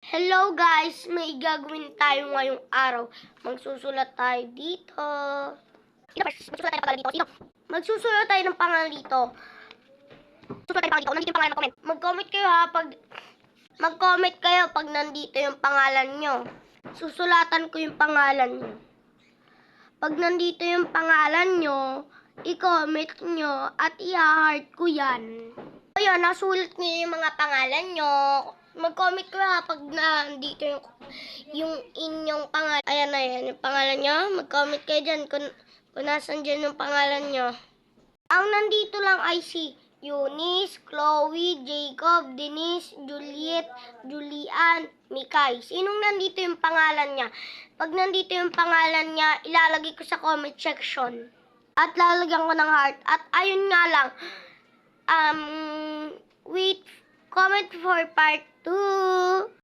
Hello guys! May gagawin tayo ngayong araw. Magsusulat tayo dito. Magsusulat tayo ng pangalan dito. Sino? Magsusulat tayo ng pangalan dito. Susulat tayo ng pangalan dito. Nandito yung pangalan, mag-comment. Mag-comment kayo ha. Mag-comment kayo pag nandito yung pangalan nyo. Susulatan ko yung pangalan nyo. Pag nandito yung pangalan nyo, i-comment nyo at i-heart ko yan. Ayun, nasulat nyo yung mga pangalan nyo. Mag-comment ko ha pag nandito yung inyong pangalan. Ayan na yan, yung pangalan nyo. Mag-comment kayo dyan kung nasan dyan yung pangalan nyo. Ang nandito lang ay si Eunice, Chloe, Jacob, Denise, Juliet, Julian, Mikay. Sinong nandito yung pangalan niya? Pag nandito yung pangalan niya, ilalagay ko sa comment section. At lalagyan ko ng heart. At ayun nga lang, wait, comment for part 2.